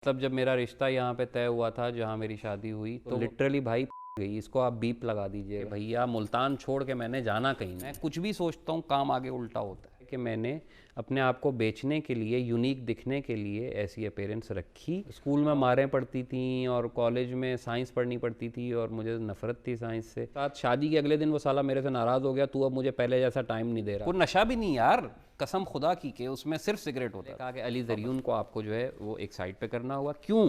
मतलब जब मेरा रिश्ता यहाँ पे तय हुआ था जहाँ मेरी शादी हुई तो लिटरली भाई गई, इसको आप बीप लगा दीजिए भैया, मुल्तान छोड़ के मैंने जाना कहीं नहीं। मैं कुछ भी सोचता हूँ काम आगे उल्टा होता है कि मैंने अपने आप को बेचने के लिए, यूनिक दिखने के लिए ऐसी अपीयरेंस रखी। स्कूल में मारें पड़ती थी और कॉलेज में साइंस पढ़नी पड़ती थी और मुझे नफरत थी साइंस से। साथ शादी के अगले दिन वो साला मेरे से नाराज़ हो गया, तू अब मुझे पहले जैसा टाइम नहीं दे रहा। वो नशा भी नहीं यार, कसम खुदा की के उसमें सिर्फ सिगरेट होता है। कहा कि अली ज़रियून को आपको जो है वो एक साइड पे करना हुआ। क्यों?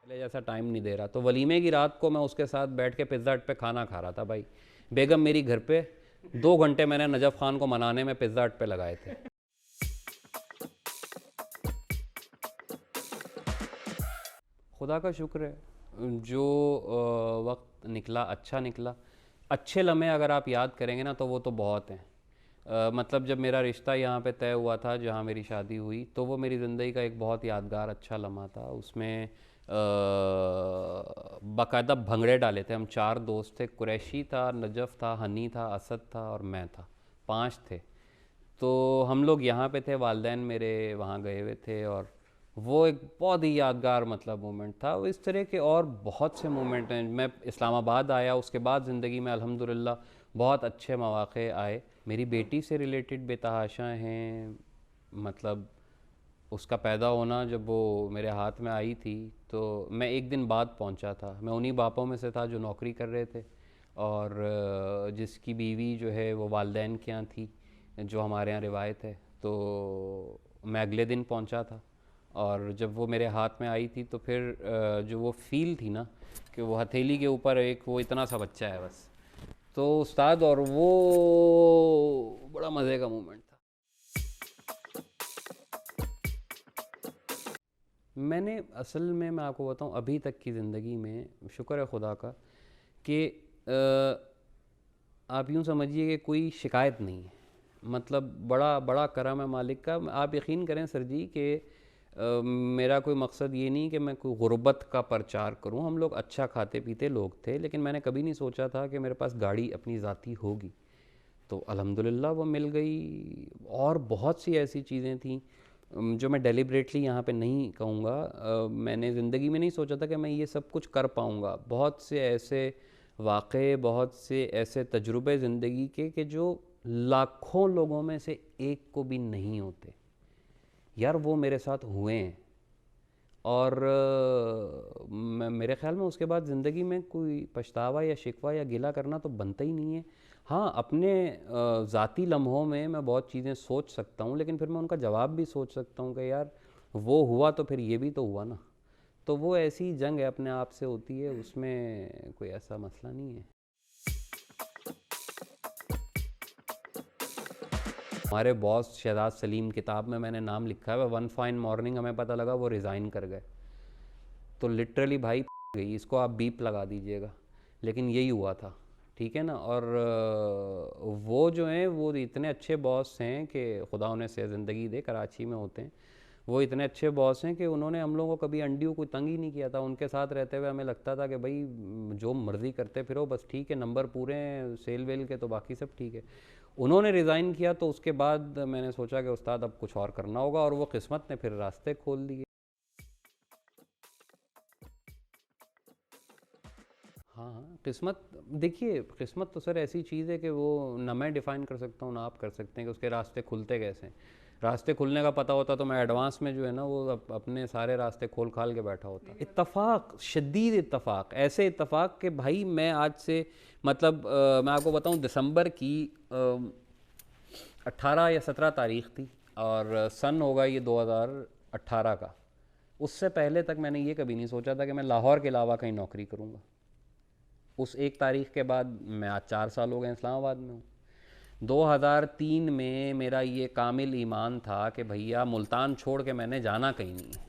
पहले जैसा टाइम नहीं दे रहा। तो वलीमे की रात को मैं उसके साथ बैठ के पिज़्ज़ा हट पे खाना खा रहा था भाई। बेगम मेरी घर पे, 2 घंटे मैंने नजफ़ खान को मनाने में पिज़्ज़ा हट पे लगाए थे। खुदा का शुक्र है जो वक्त निकला अच्छा निकला। अच्छे लम्हे अगर आप याद करेंगे ना तो वो तो बहुत हैं। मतलब जब मेरा रिश्ता यहाँ पे तय हुआ था जहाँ मेरी शादी हुई तो वो मेरी ज़िंदगी का एक बहुत यादगार अच्छा लम्हा था। उसमें बाकायदा भंगड़े डाले थे। हम 4 दोस्त थे, कुरैशी था, नजफ़ था, हनी था, असद था और मैं था, 5 थे। तो हम लोग यहाँ पे थे, वालदैन मेरे वहाँ गए हुए थे और वो एक बहुत ही यादगार मतलब मोमेंट था। वो इस तरह के और बहुत से मोमेंट हैं। मैं इस्लामाबाद आया, उसके बाद ज़िंदगी में अल्हम्दुलिल्लाह बहुत अच्छे मौक़े आए। मेरी बेटी से रिलेटेड बेतहाशा हैं। मतलब उसका पैदा होना जब वो मेरे हाथ में आई थी तो मैं एक दिन बाद पहुंचा था। मैं उन्हीं बापों में से था जो नौकरी कर रहे थे और जिसकी बीवी जो है वो वालदैन के यहाँ थी, जो हमारे यहाँ रिवायत है। तो मैं अगले दिन पहुंचा था और जब वो मेरे हाथ में आई थी तो फिर जो वो फील थी ना कि वो हथेली के ऊपर एक वो इतना सा बच्चा है बस, तो उस्ताद, और वो बड़ा मज़े का मोमेंट था। मैंने असल में मैं आपको बताऊं अभी तक की ज़िंदगी में शुक्र है खुदा का कि आप यूँ समझिए कि कोई शिकायत नहीं है। मतलब बड़ा बड़ा करम है मालिक का। आप यकीन करें सर जी कि मेरा कोई मकसद ये नहीं कि मैं कोई गुर्बत का प्रचार करूं। हम लोग अच्छा खाते पीते लोग थे, लेकिन मैंने कभी नहीं सोचा था कि मेरे पास गाड़ी अपनी ज़ाती होगी। तो अल्हम्दुलिल्लाह वो मिल गई। और बहुत सी ऐसी चीज़ें थीं जो मैं डेलिब्रेटली यहाँ पे नहीं कहूँगा। मैंने ज़िंदगी में नहीं सोचा था कि मैं ये सब कुछ कर पाऊँगा। बहुत से ऐसे वाक़े, बहुत से ऐसे तजुर्बे ज़िंदगी के कि जो लाखों लोगों में से एक को भी नहीं होते, यार वो मेरे साथ हुए हैं। और मेरे ख़्याल में उसके बाद ज़िंदगी में कोई पछतावा या शिकवा या गिला करना तो बनता ही नहीं है। हाँ, अपने ज़ाती लम्हों में मैं बहुत चीज़ें सोच सकता हूँ, लेकिन फिर मैं उनका जवाब भी सोच सकता हूँ कि यार वो हुआ तो फिर ये भी तो हुआ ना। तो वो ऐसी जंग है, अपने आप से होती है, उसमें कोई ऐसा मसला नहीं है। हमारे बॉस शहजाद सलीम, किताब में मैंने नाम लिखा है, वन फाइन मॉर्निंग हमें पता लगा वो रिज़ाइन कर गए। तो लिटरली भाई गई, इसको आप बीप लगा दीजिएगा, लेकिन यही हुआ था। ठीक है ना। और वो जो हैं वो इतने अच्छे बॉस हैं कि खुदा उन्हें से ज़िंदगी दे, कराची में होते हैं। वो इतने अच्छे बॉस हैं कि उन्होंने हम लोगों को कभी अंडियों कोई तंग ही नहीं किया था। उनके साथ रहते हुए हमें लगता था कि भाई जो मर्ज़ी करते फिरो, बस ठीक है, नंबर पूरे हैं सेल वेल के तो बाकी सब ठीक है। उन्होंने रिज़ाइन किया तो उसके बाद मैंने सोचा कि उस्ताद अब कुछ और करना होगा, और वो किस्मत ने फिर रास्ते खोल दिए। हाँ हाँ, किस्मत, देखिए किस्मत तो सर ऐसी चीज़ है कि वो ना मैं डिफ़ाइन कर सकता हूँ ना आप कर सकते हैं कि उसके रास्ते खुलते कैसे हैं। रास्ते खुलने का पता होता तो मैं एडवांस में जो है ना वो अपने सारे रास्ते खोल खाल के बैठा होता। इत्तफाक, शदीद इत्तफाक, ऐसे इत्तफाक कि भाई मैं आज से मतलब मैं आपको बताऊँ, दिसंबर की 18 या 17 तारीख थी और सन होगा ये 2018 का। उससे पहले तक मैंने ये कभी नहीं सोचा था कि मैं लाहौर के अलावा कहीं नौकरी करूँगा। उस 1 तारीख के बाद मैं आज 4 साल हो गए इस्लामाबाद में हूँ। 2003 में मेरा ये कामिल ईमान था कि भैया मुल्तान छोड़ के मैंने जाना कहीं नहीं है।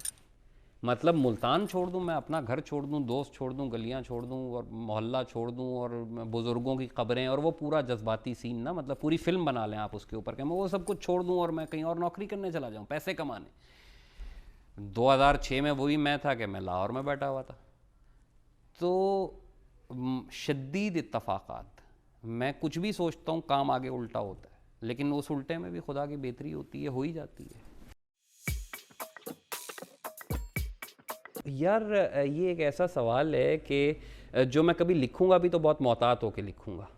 मतलब मुल्तान छोड़ दूँ, मैं अपना घर छोड़ दूँ, दोस्त छोड़ दूँ, गलियाँ छोड़ दूँ और मोहल्ला छोड़ दूँ और बुज़ुर्गों की कब्रें, और वो पूरा जज्बाती सीन ना, मतलब पूरी फिल्म बना लें आप उसके ऊपर कि मैं वो सब कुछ छोड़ दूँ और मैं कहीं और नौकरी करने चला जाऊँ पैसे कमाने। 2006 में वही मैं था कि मैं लाहौर में बैठा हुआ था। तो शदीद इत्तफाक़ात, मैं कुछ भी सोचता हूँ काम आगे उल्टा होता है, लेकिन उस उल्टे में भी खुदा की बेहतरी होती है, हो ही जाती है। यार ये एक ऐसा सवाल है कि जो मैं कभी लिखूंगा भी तो बहुत मोहतात होकर लिखूंगा,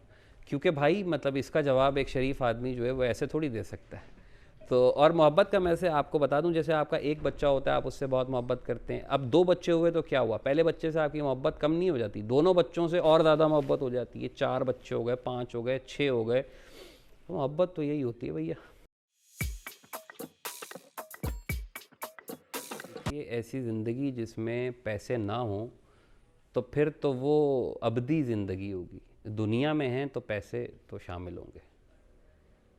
क्योंकि भाई मतलब इसका जवाब एक शरीफ आदमी जो है वो ऐसे थोड़ी दे सकता है। तो और मोहब्बत का मैं से आपको बता दूं, जैसे आपका एक बच्चा होता है, आप उससे बहुत मोहब्बत करते हैं, अब 2 बच्चे हुए तो क्या हुआ, पहले बच्चे से आपकी मोहब्बत कम नहीं हो जाती, दोनों बच्चों से और ज़्यादा मोहब्बत हो जाती है, 4 बच्चे हो गए, 5 हो गए, 6 हो गए, तो मोहब्बत तो यही होती है भैया। ये ऐसी ज़िंदगी जिसमें पैसे ना हों तो फिर तो वो अबदी ज़िंदगी होगी। दुनिया में हैं तो पैसे तो शामिल होंगे,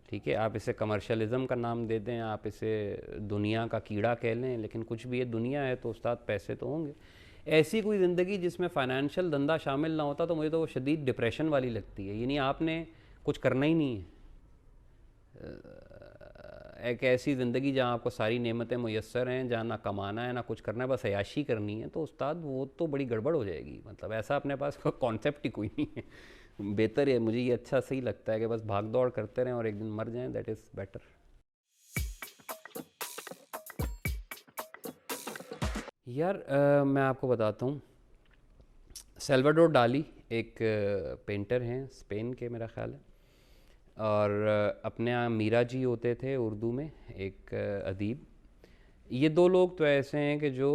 ठीक है, आप इसे कमर्शलिज़म का नाम दे दें, आप इसे दुनिया का कीड़ा कह लें, लेकिन कुछ भी ये दुनिया है तो उस्ताद पैसे तो होंगे। ऐसी कोई ज़िंदगी जिसमें फ़ाइनेंशियल धंधा शामिल ना होता तो मुझे तो वो शदीद डिप्रेशन वाली लगती है। यानी आपने कुछ करना ही नहीं है, एक ऐसी ज़िंदगी जहाँ आपको सारी नेमतें मुयस्सर हैं, जहाँ ना कमाना है ना कुछ करना है, बस अयाशी करनी है, तो उस्ताद वो तो बड़ी गड़बड़ हो जाएगी। मतलब ऐसा अपने पास कॉन्सेप्ट ही कोई नहीं है। बेहतर है, मुझे ये अच्छा सही लगता है कि बस भाग दौड़ करते रहें और एक दिन मर जाएं, दैट इज़ बेटर। यार मैं आपको बताता हूँ, सल्वाडोर डाली एक पेंटर हैं स्पेन के मेरा ख्याल है, और अपने यहाँ मीरा जी होते थे उर्दू में एक अदीब। ये 2 लोग तो ऐसे हैं कि जो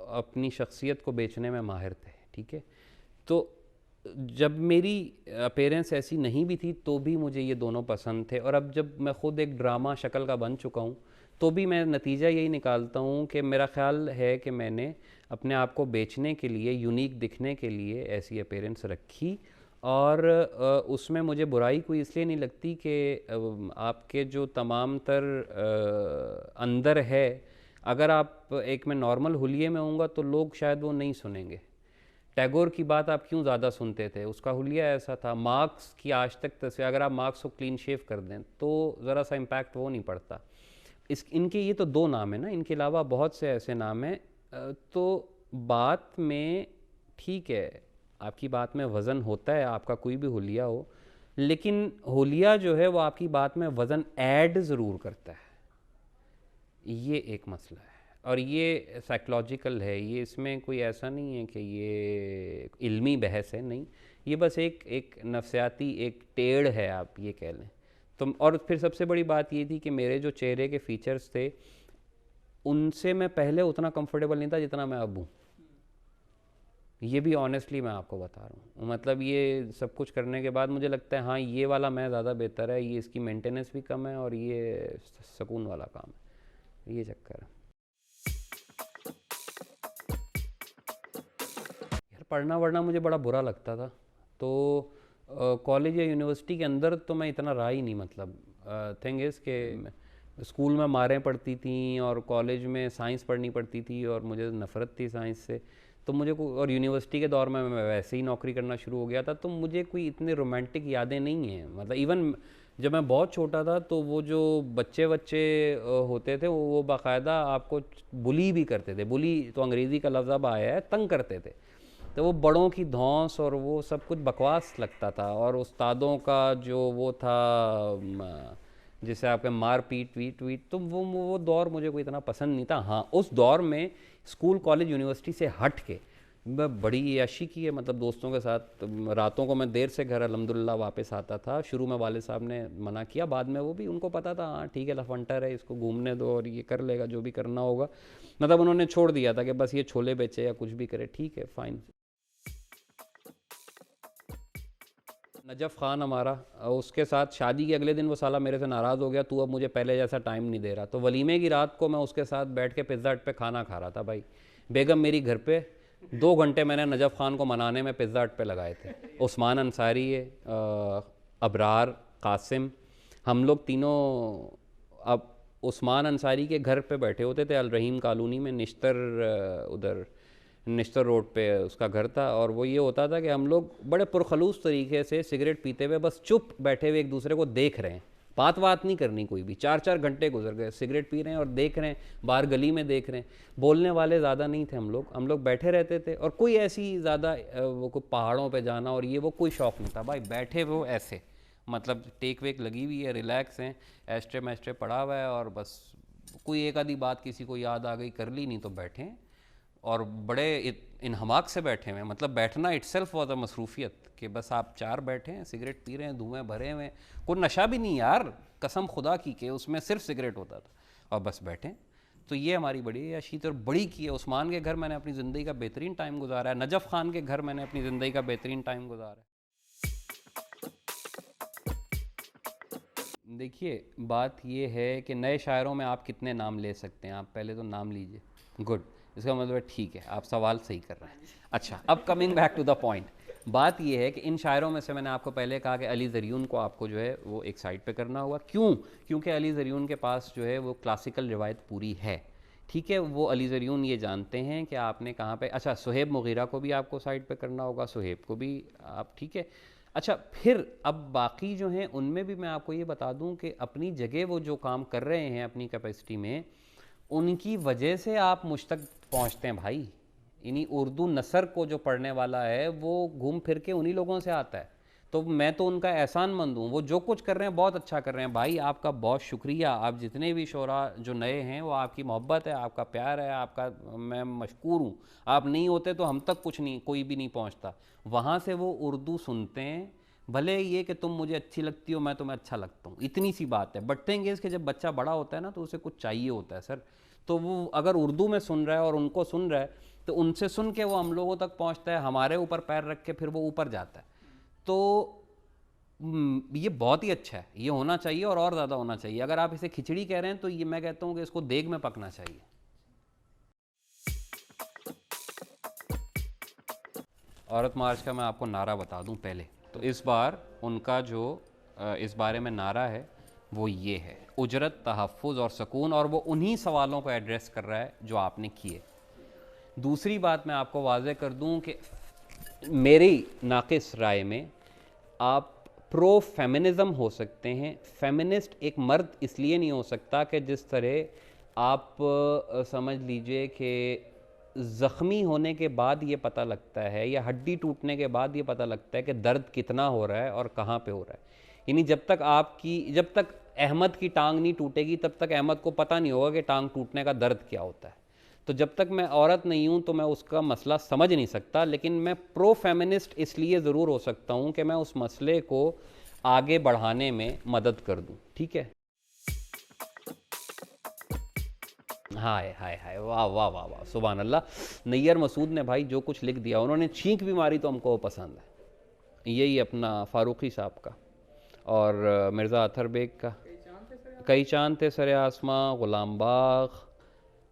अपनी शख्सियत को बेचने में माहिर थे, ठीक है। तो जब मेरी अपीयरेंस ऐसी नहीं भी थी तो भी मुझे ये दोनों पसंद थे, और अब जब मैं ख़ुद एक ड्रामा शक्ल का बन चुका हूँ तो भी मैं नतीजा यही निकालता हूँ कि मेरा ख्याल है कि मैंने अपने आप को बेचने के लिए, यूनिक दिखने के लिए ऐसी अपीयरेंस रखी, और उसमें मुझे बुराई कोई इसलिए नहीं लगती कि आपके जो तमाम तर अंदर है, अगर आप एक मैं नॉर्मल हुलिये में होऊंगा तो लोग शायद वो नहीं सुनेंगे। टैगोर की बात आप क्यों ज़्यादा सुनते थे, उसका हुलिया ऐसा था। मार्क्स की आज तक तस्वीर, अगर आप मार्क्स को क्लीन शेव कर दें तो ज़रा सा इम्पैक्ट वो नहीं पड़ता। इनके ये तो 2 नाम हैं ना, इनके अलावा बहुत से ऐसे नाम हैं। तो बात में ठीक है, आपकी बात में वज़न होता है, आपका कोई भी हुलिया हो, लेकिन हुलिया जो है वो आपकी बात में वज़न ऐड ज़रूर करता है, ये एक मसला है। और ये साइकोलॉजिकल है, ये इसमें कोई ऐसा नहीं है कि ये इल्मी बहस है, नहीं, ये बस एक नफ्सियाती एक टेढ़ है, आप ये कह लें। तो और फिर सबसे बड़ी बात ये थी कि मेरे जो चेहरे के फीचर्स थे उनसे मैं पहले उतना कंफर्टेबल नहीं था जितना मैं अब हूँ। ये भी ऑनेस्टली मैं आपको बता रहा हूँ, मतलब ये सब कुछ करने के बाद मुझे लगता है हाँ ये वाला मैं ज़्यादा बेहतर है, ये इसकी मेंटेनेंस भी कम है और ये सुकून वाला काम है, ये चक्कर है। यार पढ़ना वढ़ना मुझे बड़ा बुरा लगता था, तो कॉलेज या यूनिवर्सिटी के अंदर तो मैं इतना रहा ही नहीं। मतलब थिंग इज़ के स्कूल में मारें पड़ती थी और कॉलेज में साइंस पढ़नी पड़ती थी और मुझे नफ़रत थी साइंस से, तो मुझे और यूनिवर्सिटी के दौर में मैं वैसे ही नौकरी करना शुरू हो गया था, तो मुझे कोई इतने रोमांटिक यादें नहीं हैं। मतलब इवन जब मैं बहुत छोटा था तो वो जो बच्चे होते थे वो बाकायदा आपको बुली भी करते थे। बुली तो अंग्रेज़ी का लफ्ज़ अब आया है, तंग करते थे, तो वो बड़ों की धौंस और वो सब कुछ बकवास लगता था। और उस्तादों का जो वो था जिसे आपके मार पीट वीट वीट, तो वो दौर मुझे कोई इतना पसंद नहीं था। हाँ उस दौर में स्कूल कॉलेज यूनिवर्सिटी से हट के मैं बड़ी याशी की है, मतलब दोस्तों के साथ रातों को मैं देर से घर अल्हम्दुलिल्लाह वापस आता था। शुरू में वाले साहब ने मना किया, बाद में वो भी उनको पता था हाँ ठीक है लफंटर है, इसको घूमने दो और ये कर लेगा जो भी करना होगा। मतलब उन्होंने छोड़ दिया था कि बस ये छोले बेचे या कुछ भी करे, ठीक है फ़ाइन। नजफ़ ख़ान हमारा, उसके साथ शादी के अगले दिन वो साला मेरे से नाराज़ हो गया, तू अब मुझे पहले जैसा टाइम नहीं दे रहा। तो वलीमे की रात को मैं उसके साथ बैठ के पिज़्ज़ा हट पे खाना खा रहा था। भाई बेगम मेरी घर पे, 2 घंटे मैंने नजफ़ ख़ान को मनाने में पिज़्ज़ा हट पे लगाए थे। उस्मान अंसारी है, अबरार, कासिम, हम लोग तीनों अब उस्मान अंसारी के घर पे बैठे होते थे अल रहीम कॉलोनी में, निश्तर उधर निश्तर रोड पे उसका घर था। और वो ये होता था कि हम लोग बड़े पुरखलूस तरीके से सिगरेट पीते हुए बस चुप बैठे हुए एक दूसरे को देख रहे हैं, बात नहीं करनी कोई भी। 4-4 घंटे गुजर गए, सिगरेट पी रहे हैं और देख रहे हैं, बाहर गली में देख रहे हैं। बोलने वाले ज़्यादा नहीं थे हम लोग बैठे रहते थे, और कोई ऐसी ज़्यादा वो कोई पहाड़ों पे जाना और ये वो कोई शौक़ नहीं था भाई। बैठे वो ऐसे, मतलब टेक वेक लगी हुई है, रिलैक्स हैं, एस्ट्रे मैस्ट्रे पड़ा हुआ है, और बस कोई एक आधी बात किसी को याद आ गई कर ली, नहीं तो बैठे हैं। और बड़े इनहमाक से बैठे हुए हैं, मतलब बैठना इटसेल्फ बहुत मसरूफियत, कि बस आप 4 बैठे हैं, सिगरेट पी रहे हैं, धुएं भरे हुए हैं, कोई नशा भी नहीं यार, कसम खुदा की के उसमें सिर्फ सिगरेट होता था, और बस बैठे। तो ये हमारी बड़ी अय्याशी थी और बड़ी की है। उस्मान के घर मैंने अपनी ज़िंदगी का बेहतरीन टाइम गुजारा है, नजफ़ खान के घर मैंने अपनी ज़िंदगी का बेहतरीन टाइम गुजारा है। देखिए, बात ये है कि नए शायरों में आप कितने नाम ले सकते हैं, आप पहले तो नाम लीजिए। गुड, इसका मतलब ठीक है, आप सवाल सही कर रहे हैं। अच्छा, अब coming back to the point, बात ये है कि इन शायरों में से मैंने आपको पहले कहा कि अली ज़रियून को आपको जो है वो एक साइड पे करना होगा। क्यों? क्योंकि अली ज़रियून के पास जो है वो क्लासिकल रिवायत पूरी है, ठीक है। वो अली ज़रियून ये जानते हैं कि आपने कहाँ पे। अच्छा, सुहेब मुगीरा को भी आपको साइड पे करना होगा, सुहेब को भी आप, ठीक है। अच्छा, फिर अब बाकी जो हैं उनमें भी मैं आपको ये बता दूं कि अपनी जगह वो जो काम कर रहे हैं अपनी कैपेसिटी में, उनकी वजह से आप मुझ तक पहुंचते हैं भाई। इन्हीं उर्दू नसर को जो पढ़ने वाला है वो घूम फिर के उन्हीं लोगों से आता है। तो मैं तो उनका एहसानमंद हूँ, वो जो कुछ कर रहे हैं बहुत अच्छा कर रहे हैं भाई। आपका बहुत शुक्रिया, आप जितने भी शोरा जो नए हैं, वो आपकी मोहब्बत है, आपका प्यार है, आपका मैं मशकूर हूँ। आप नहीं होते तो हम तक कुछ नहीं, कोई भी नहीं पहुँचता। वहाँ से वो उर्दू सुनते हैं, भले ये कि तुम मुझे अच्छी लगती हो, मैं तुम्हें अच्छा लगता हूँ, इतनी सी बात है। बट थिंग इज़ कि जब बच्चा बड़ा होता है ना, तो उसे कुछ चाहिए होता है सर। तो वो अगर उर्दू में सुन रहा है और उनको सुन रहा है, तो उनसे सुन के वो हम लोगों तक पहुँचता है, हमारे ऊपर पैर रख के फिर वो ऊपर जाता है। तो ये बहुत ही अच्छा है, ये होना चाहिए और ज़्यादा होना चाहिए। अगर आप इसे खिचड़ी कह रहे हैं तो ये मैं कहता हूँ कि इसको देग में पकना चाहिए। औरत मार्च का मैं आपको नारा बता दूं पहले, तो इस बार उनका जो इस बारे में नारा है वो ये है, उजरत, तहफ़्फ़ुज़ और सकून, और वो उन्हीं सवालों को एड्रेस कर रहा है जो आपने किए। दूसरी बात मैं आपको वाज़े कर दूं कि मेरी नाक़िस राय में आप प्रो फेमिनिज़म हो सकते हैं, फेमिनिस्ट एक मर्द इसलिए नहीं हो सकता कि जिस तरह आप समझ लीजिए कि ज़ख्मी होने के बाद ये पता लगता है, या हड्डी टूटने के बाद ये पता लगता है कि दर्द कितना हो रहा है और कहाँ पे हो रहा है। यानी जब तक अहमद की टांग नहीं टूटेगी, तब तक अहमद को पता नहीं होगा कि टांग टूटने का दर्द क्या होता है। तो जब तक मैं औरत नहीं हूँ तो मैं उसका मसला समझ नहीं सकता, लेकिन मैं प्रो फेमिनिस्ट इसलिए ज़रूर हो सकता हूँ कि मैं उस मसले को आगे बढ़ाने में मदद कर दूँ, ठीक है। हाय हाय हाय, वाह वाह वाह वाह, सुभान अल्लाह। नैयर मसूद ने भाई जो कुछ लिख दिया, उन्होंने छींक भी मारी तो हमको पसंद है। यही अपना फ़ारूक़ी साहब का और मिर्ज़ा अतर बेग का कई चांद थे सरे आसमां, ग़ुलाम बाग़।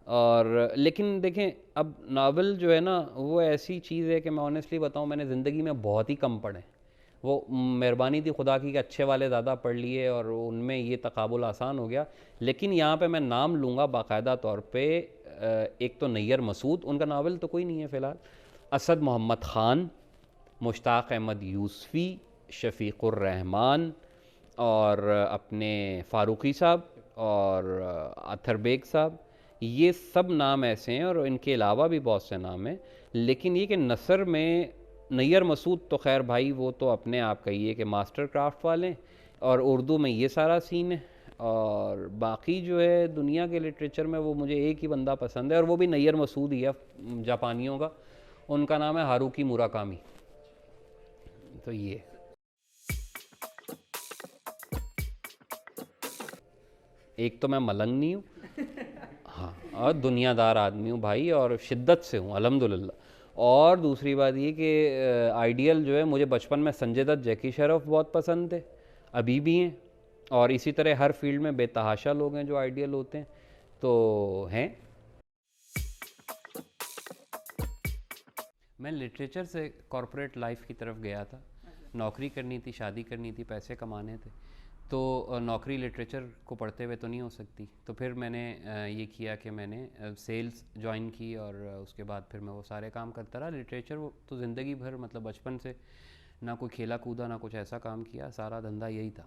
और लेकिन देखें, अब नावल जो है ना वो ऐसी चीज़ है कि मैं ऑनेस्टली बताऊं, मैंने ज़िंदगी में बहुत ही कम पढ़े। वो मेहरबानी थी खुदा की कि अच्छे वाले ज़्यादा पढ़ लिए और उनमें ये तकाबुल आसान हो गया। लेकिन यहाँ पे मैं नाम लूँगा बाकायदा तौर पे, एक तो नैयर मसूद, उनका नावल तो कोई नहीं है फ़िलहाल, असद मोहम्मद ख़ान, मुश्ताक़ अहमद यूसफ़ी, शफ़ीक़ुर रहमान, और अपने फ़ारूक़ी साहब और अतर बेग साहब। ये सब नाम ऐसे हैं, और इनके अलावा भी बहुत से नाम हैं। लेकिन ये कि नसर में नैयर मसूद तो खैर भाई वो तो अपने आप कहिए कि मास्टर क्राफ्ट वाले, और उर्दू में ये सारा सीन है। और बाकी जो है दुनिया के लिटरेचर में वो मुझे एक ही बंदा पसंद है, और वो भी नैयर मसूद ही है, जापानियों का। उनका नाम है हारुकी मुराकामी। तो ये एक तो मैं मलंग नहीं हूँ, हाँ, और दुनियादार आदमी हूँ भाई, और शिद्दत से हूँ अल्हम्दुलिल्लाह। और दूसरी बात ये कि आइडियल जो है, मुझे बचपन में संजय दत्त, जैकी श्रॉफ बहुत पसंद थे, अभी भी हैं। और इसी तरह हर फील्ड में बेतहाशा लोग हैं जो आइडियल होते हैं, तो हैं। मैं लिटरेचर से कॉरपोरेट लाइफ की तरफ गया था, नौकरी करनी थी, शादी करनी थी, पैसे कमाने थे। तो नौकरी लिटरेचर को पढ़ते हुए तो नहीं हो सकती, तो फिर मैंने ये किया कि मैंने सेल्स ज्वाइन की, और उसके बाद फिर मैं वो सारे काम करता रहा। लिटरेचर वो तो ज़िंदगी भर, मतलब बचपन से ना कोई खेला कूदा, ना कुछ ऐसा काम किया, सारा धंधा यही था।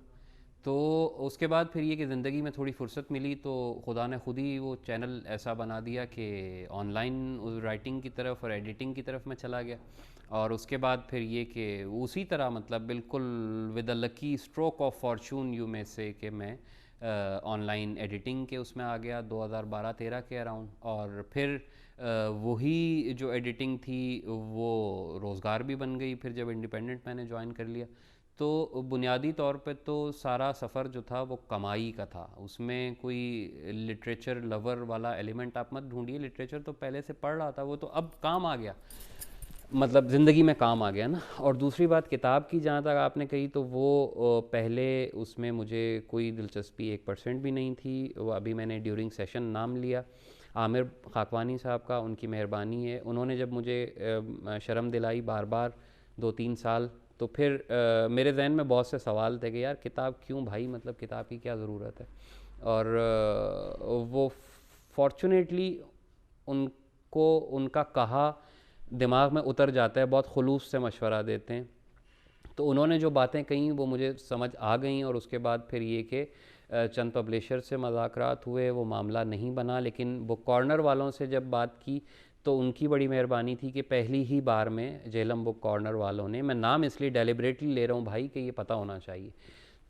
तो उसके बाद फिर ये कि ज़िंदगी में थोड़ी फुर्सत मिली तो खुदा ने खुद ही वो चैनल ऐसा बना दिया कि ऑनलाइन उस राइटिंग की तरफ और एडिटिंग की तरफ मैं चला गया। और उसके बाद फिर ये कि उसी तरह मतलब बिल्कुल with a lucky stroke of Fortune you में से कि मैं ऑनलाइन एडिटिंग के उसमें आ गया 2012-13 के अराउंड। और फिर वही जो एडिटिंग थी वो रोज़गार भी बन गई फिर जब इंडिपेंडेंट मैंने ज्वाइन कर लिया। तो बुनियादी तौर पे तो सारा सफ़र जो था वो कमाई का था, उसमें कोई लिटरेचर लवर वाला एलिमेंट आप मत ढूंढिए। लिटरेचर तो पहले से पढ़ रहा था, वो तो अब काम आ गया, मतलब ज़िंदगी में काम आ गया ना। और दूसरी बात किताब की जहाँ तक आपने कही, तो वो पहले उसमें मुझे कोई दिलचस्पी 1% भी नहीं थी। वो अभी मैंने ड्यूरिंग सेशन नाम लिया आमिर खाकवानी साहब का, उनकी मेहरबानी है। उन्होंने जब मुझे शर्म दिलाई बार बार 2-3 साल, तो फिर मेरे जहन में बहुत से सवाल थे कि यार किताब क्यों भाई, मतलब किताब की क्या ज़रूरत है। और वो फॉर्चुनेटली उनको उनका कहा दिमाग में उतर जाता है, बहुत खुलूस से मशवरा देते हैं। तो उन्होंने जो बातें कही वो मुझे समझ आ गई। और उसके बाद फिर ये कि चंद पब्लिशर से मुज़ाकरात हुए, वो मामला नहीं बना। लेकिन बुक कॉर्नर वालों से जब बात की तो उनकी बड़ी मेहरबानी थी कि पहली ही बार में जेलम बुक कॉर्नर वालों ने, मैं नाम इसलिए डेलिब्रेटली ले रहा हूँ भाई कि ये पता होना चाहिए,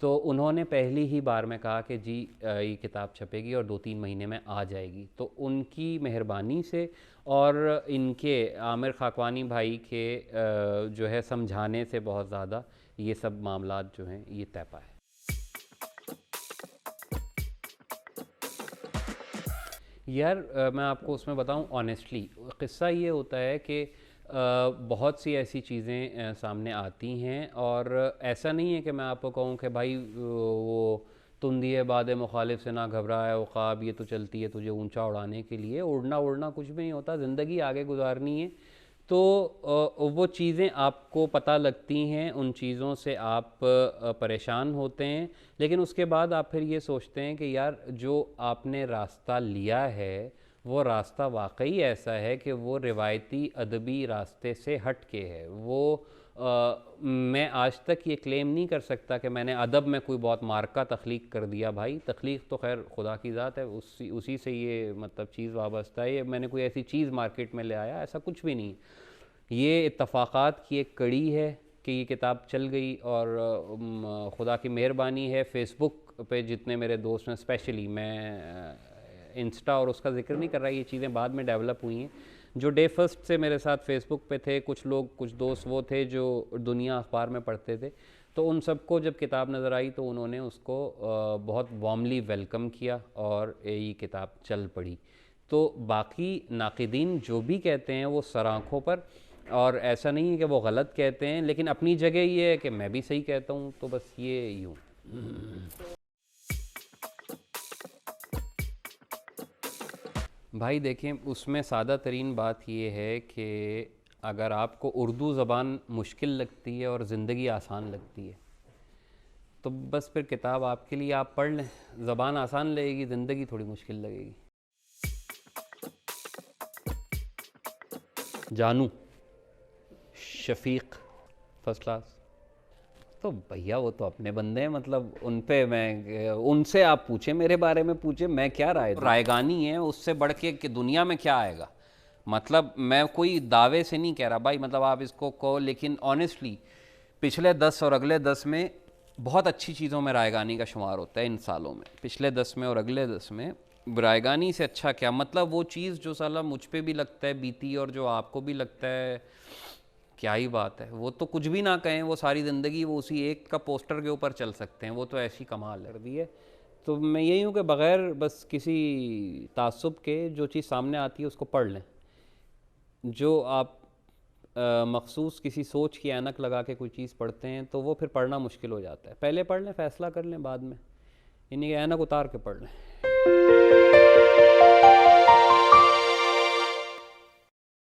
तो उन्होंने पहली ही बार में कहा कि जी ये किताब छपेगी और 2-3 महीने में आ जाएगी। तो उनकी मेहरबानी से और इनके आमिर खाकवानी भाई के जो है समझाने से बहुत ज़्यादा ये सब मामलात जो हैं ये तय पाए। यार मैं आपको उसमें बताऊं ऑनेस्टली, क़िस्सा ये होता है कि बहुत सी ऐसी चीज़ें सामने आती हैं। और ऐसा नहीं है कि मैं आपको कहूँ कि भाई वो तुंदी बाद मुखालिफ से ना घबराए उक़ाब, ये तो चलती है तुझे ऊंचा उड़ाने के लिए। उड़ना उड़ना कुछ भी नहीं होता, ज़िंदगी आगे गुजारनी है। तो वो चीज़ें आपको पता लगती हैं, उन चीज़ों से आप परेशान होते हैं, लेकिन उसके बाद आप फिर ये सोचते हैं कि यार जो आपने रास्ता लिया है वो रास्ता वाकई ऐसा है कि वो रिवायती अदबी रास्ते से हट के है। वो मैं आज तक ये क्लेम नहीं कर सकता कि मैंने अदब में कोई बहुत मार्का तख्लीक कर दिया। भाई तख्लीक तो खैर खुदा की ज़ात है, उसी से ये मतलब चीज़ वाबस्ता है। ये मैंने कोई ऐसी चीज़ मार्केट में ले आया, ऐसा कुछ भी नहीं। ये इत्तफ़ाक़ात की एक कड़ी है कि ये किताब चल गई। और खुदा की मेहरबानी है, फ़ेसबुक पे जितने मेरे दोस्त हैं, स्पेशली मैं इंस्टा और उसका ज़िक्र नहीं कर रहा, ये चीज़ें बाद में डेवलप हुई हैं, जो डे फर्स्ट से मेरे साथ फ़ेसबुक पे थे, कुछ लोग कुछ दोस्त वो थे जो दुनिया अखबार में पढ़ते थे। तो उन सबको जब किताब नज़र आई तो उन्होंने उसको बहुत वार्मली वेलकम किया और ये किताब चल पड़ी। तो बाकी नाक़िदीन जो भी कहते हैं वो सर आँखों पर, और ऐसा नहीं है कि वो गलत कहते हैं, लेकिन अपनी जगह ये है कि मैं भी सही कहता हूँ। तो बस ये यूँ। भाई देखें, उसमें सादा तरीन बात ये है कि अगर आपको उर्दू ज़बान मुश्किल लगती है और ज़िंदगी आसान लगती है तो बस फिर किताब आपके लिए, आप पढ़ लें। ज़बान आसान लगेगी, ज़िंदगी थोड़ी मुश्किल लगेगी। जानू, शफीक, फर्स्ट क्लास। तो भैया वो तो अपने बंदे हैं, मतलब उन पे मैं, उनसे आप पूछें, मेरे बारे में पूछें, मैं क्या रायगानी है, उससे बढ़ के कि दुनिया में क्या आएगा। मतलब मैं कोई दावे से नहीं कह रहा भाई, मतलब आप इसको कहो, लेकिन ऑनेस्टली पिछले 10 और अगले 10 में बहुत अच्छी चीज़ों में रायगानी का शुमार होता है इन सालों में। पिछले 10 में और अगले 10 में रायगानी से अच्छा क्या, मतलब वो चीज़ जो साला मुझ पे भी लगता है बीती और जो आपको भी लगता है, क्या ही बात है। वो तो कुछ भी ना कहें, वो सारी ज़िंदगी वो उसी एक का पोस्टर के ऊपर चल सकते हैं, वो तो ऐसी कमाल कर दी है। तो मैं यही हूँ कि बग़ैर बस किसी तासुब के जो चीज़ सामने आती है उसको पढ़ लें। जो आप मखसूस किसी सोच की ऐनक लगा के कोई चीज़ पढ़ते हैं तो वो फिर पढ़ना मुश्किल हो जाता है। पहले पढ़ लें, फ़ैसला कर लें बाद में, इन्हीं ऐनक उतार के पढ़ लें।